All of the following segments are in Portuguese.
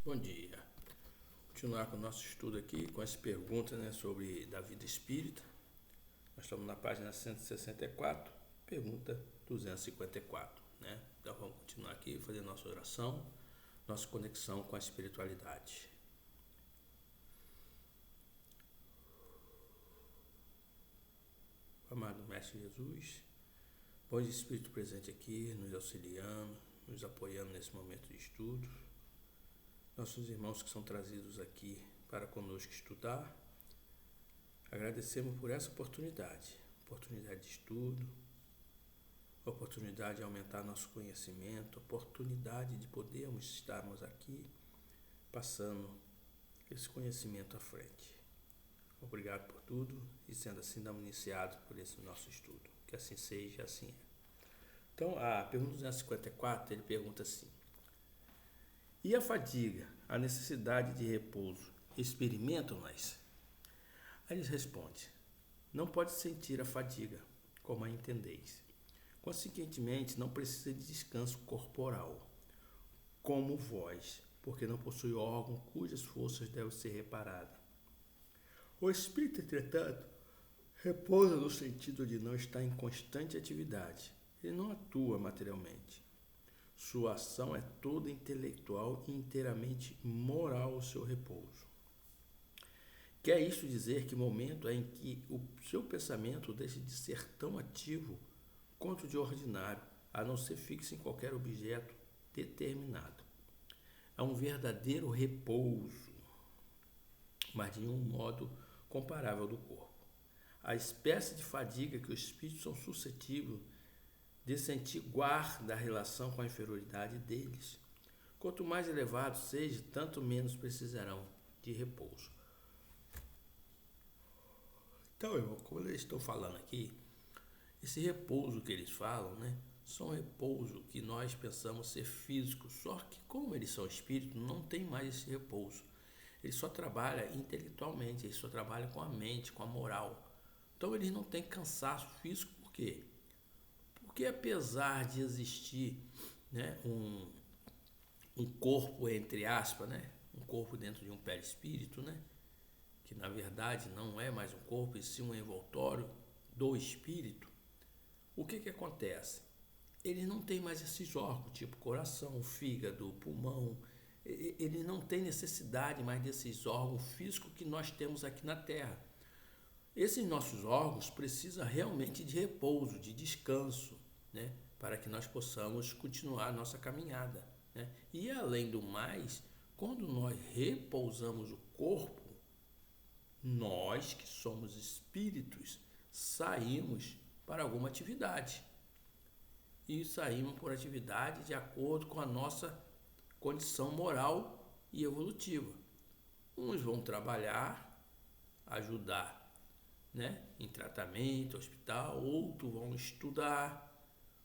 Bom dia. Continuar com o nosso estudo aqui com as perguntas, sobre da vida espírita. Nós estamos na página 164, pergunta 254, Então vamos continuar aqui, fazer nossa oração, nossa conexão com a espiritualidade. Amado Mestre Jesus, bom Espírito presente aqui, nos auxiliando, nos apoiando nesse momento de estudo. Nossos irmãos que são trazidos aqui para conosco estudar, agradecemos por essa oportunidade de estudo, oportunidade de aumentar nosso conhecimento, oportunidade de podermos estarmos aqui passando esse conhecimento à frente. Obrigado por tudo e sendo assim damos iniciado por esse nosso estudo. Que assim seja, assim é. Então a pergunta 254, ele pergunta assim: e a fadiga, a necessidade de repouso, experimentam-nas? Aí eles respondem: não pode sentir a fadiga, como a entendeis. Consequentemente, não precisa de descanso corporal, como vós, porque não possui órgão cujas forças devem ser reparadas. O espírito, entretanto, repousa no sentido de não estar em constante atividade. Ele não atua materialmente. Sua ação é toda intelectual e inteiramente moral o seu repouso. Quer isso dizer que o momento é em que o seu pensamento deixa de ser tão ativo quanto de ordinário, a não ser fixo em qualquer objeto determinado. É um verdadeiro repouso, mas de um modo comparável do corpo. A espécie de fadiga que os espíritos são suscetíveis de sentir guarda a relação com a inferioridade deles. Quanto mais elevado seja, tanto menos precisarão de repouso. Então, irmão, como eles estão falando aqui, esse repouso que eles falam, são repouso que nós pensamos ser físico, só que como eles são espíritos, não tem mais esse repouso. Ele só trabalha intelectualmente, ele só trabalha com a mente, com a moral. Então eles não têm cansaço físico, por quê? Porque apesar de existir um corpo, entre aspas, um corpo dentro de um perispírito, que na verdade não é mais um corpo, e sim um envoltório do espírito, o que acontece? Ele não tem mais esses órgãos, tipo coração, fígado, pulmão. Ele não tem necessidade mais desses órgãos físicos que nós temos aqui na Terra. Esses nossos órgãos precisam realmente de repouso, de descanso, para que nós possamos continuar a nossa caminhada. E além do mais, quando nós repousamos o corpo, nós que somos espíritos saímos para alguma atividade. E saímos por atividade de acordo com a nossa condição moral e evolutiva. Uns vão trabalhar, ajudar, em tratamento, hospital, outros vão estudar,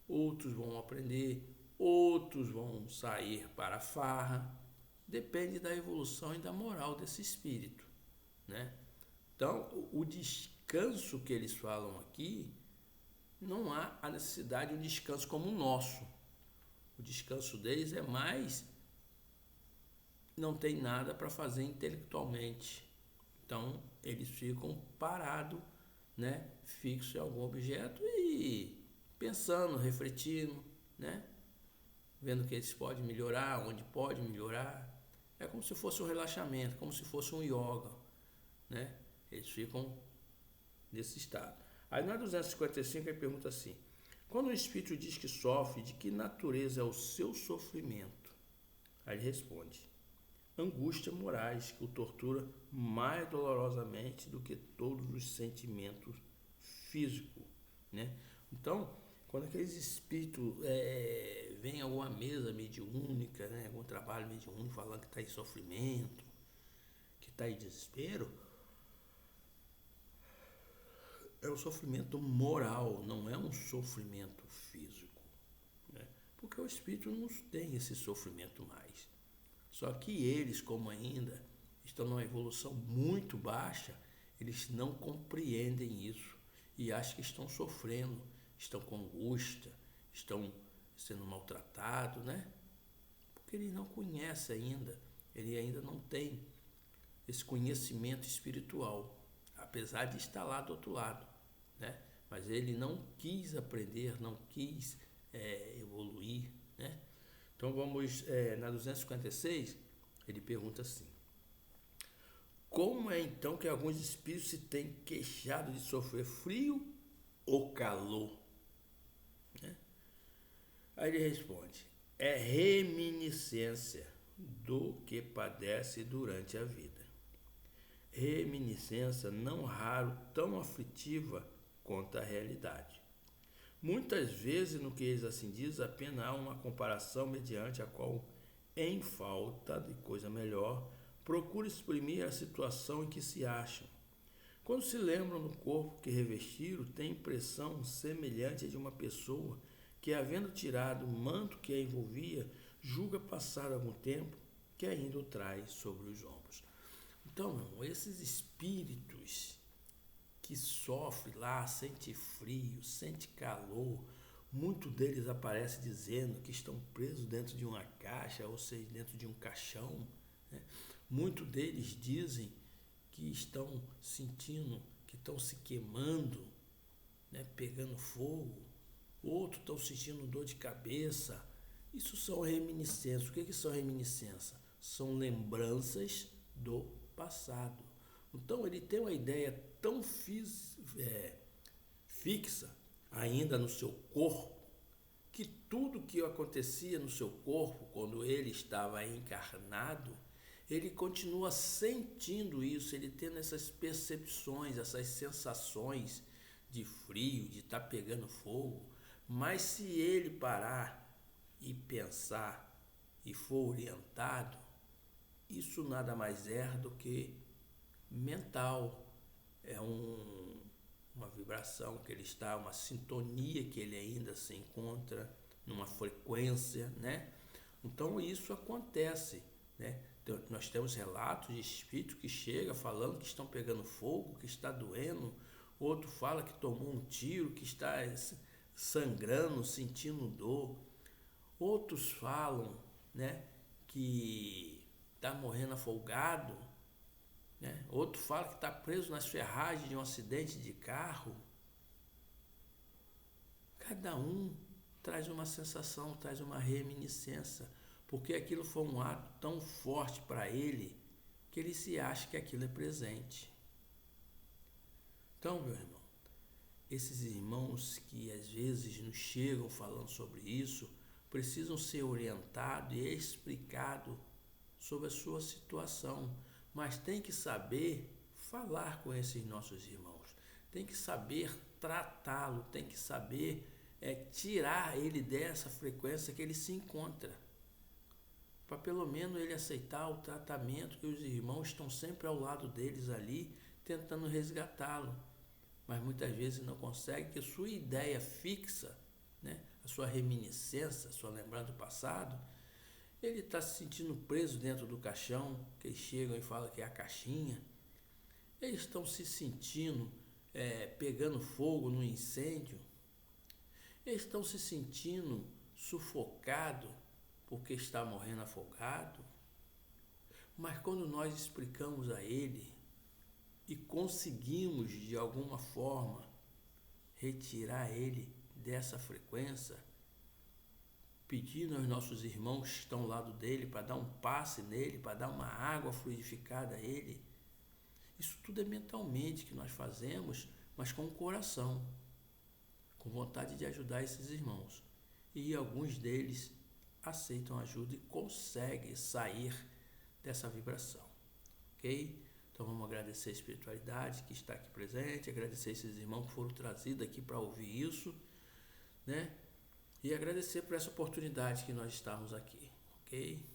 outros vão aprender, outros vão sair para a farra. Depende da evolução e da moral desse espírito, Então, o descanso que eles falam aqui, não há a necessidade de um descanso como o nosso. O descanso deles é mais, não tem nada para fazer intelectualmente. Então, eles ficam parados, fixos em algum objeto e pensando, refletindo, vendo que eles podem melhorar, onde pode melhorar. É como se fosse um relaxamento, como se fosse um yoga, Eles ficam nesse estado. Aí na 255 ele pergunta assim: quando o espírito diz que sofre, de que natureza é o seu sofrimento? Aí ele responde: angústia morais que o tortura mais dolorosamente do que todos os sentimentos físicos, Então, quando aqueles espíritos vêm a alguma mesa mediúnica, algum trabalho mediúnico falando que está em sofrimento, que está em desespero, é um sofrimento moral, não é um sofrimento físico, porque o espírito não tem esse sofrimento mais. Só que eles, como ainda estão numa evolução muito baixa, eles não compreendem isso e acham que estão sofrendo, estão com angústia, estão sendo maltratados, porque eles não conhecem ainda ele ainda não tem esse conhecimento espiritual, apesar de estar lá do outro lado, né? Mas ele não quis aprender, não quis evoluir, né? Então vamos na 256, ele pergunta assim: como é então que alguns espíritos se têm queixado de sofrer frio ou calor? Né? Aí ele responde: é reminiscência do que padece durante a vida. Reminiscência não raro tão aflitiva quanto a realidade. Muitas vezes, no que eles assim diz, apenas há uma comparação mediante a qual, em falta de coisa melhor, procura exprimir a situação em que se acham. Quando se lembram do corpo que revestiram, tem impressão semelhante à de uma pessoa que, havendo tirado o manto que a envolvia, julga passar algum tempo que ainda o traz sobre os ombros. Então, meu irmão, esses espíritos que sofrem lá, sente frio, sente calor, muitos deles aparecem dizendo que estão presos dentro de uma caixa, ou seja, dentro de um caixão, né? Muitos deles dizem que estão sentindo, que estão se queimando, né, pegando fogo. Outros estão sentindo dor de cabeça. Isso são reminiscências. O que são reminiscências? São lembranças do passado. Então ele tem uma ideia tão fixa ainda no seu corpo, que tudo que acontecia no seu corpo quando ele estava encarnado, ele continua sentindo isso, ele tendo essas percepções, essas sensações de frio, de estar pegando fogo. Mas se ele parar e pensar e for orientado, isso nada mais é do que mental. É uma vibração que ele está, uma sintonia que ele ainda se encontra, numa frequência, né? Então isso acontece, né? Então, nós temos relatos de espíritos que chegam falando que estão pegando fogo, que está doendo. Outro fala que tomou um tiro, que está sangrando, sentindo dor. Outros falam, né, que está morrendo afogado, né? Outro fala que está preso nas ferragens de um acidente de carro. Cada um traz uma sensação, traz uma reminiscência, porque aquilo foi um ato tão forte para ele que ele se acha que aquilo é presente. Então, meu irmão, esses irmãos que às vezes nos chegam falando sobre isso, precisam ser orientados e explicados sobre a sua situação, mas tem que saber falar com esses nossos irmãos, tem que saber tratá-lo, tem que saber tirar ele dessa frequência que ele se encontra, para pelo menos ele aceitar o tratamento que os irmãos estão sempre ao lado deles ali, tentando resgatá-lo, mas muitas vezes não consegue, que sua ideia fixa, né, a sua reminiscência, a sua lembrança do passado, ele está se sentindo preso dentro do caixão, que eles chegam e falam que é a caixinha. Eles estão se sentindo pegando fogo no incêndio. Eles estão se sentindo sufocado porque está morrendo afogado. Mas quando nós explicamos a ele e conseguimos de alguma forma retirar ele dessa frequência, pedindo aos nossos irmãos que estão ao lado dele para dar um passe nele, para dar uma água fluidificada a ele. Isso tudo é mentalmente que nós fazemos, mas com o coração, com vontade de ajudar esses irmãos. E alguns deles aceitam ajuda e conseguem sair dessa vibração. Ok? Então vamos agradecer a espiritualidade que está aqui presente, agradecer esses irmãos que foram trazidos aqui para ouvir isso, né? E agradecer por essa oportunidade que nós estamos aqui, ok?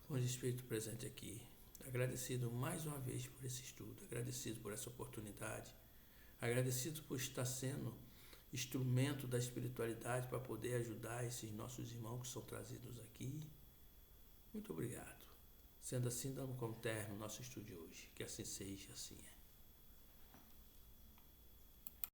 Com o Espírito presente aqui, agradecido mais uma vez por esse estudo, agradecido por essa oportunidade, agradecido por estar sendo instrumento da espiritualidade para poder ajudar esses nossos irmãos que são trazidos aqui. Muito obrigado. Sendo assim, damos como término o nosso estudo de hoje. Que assim seja, assim é.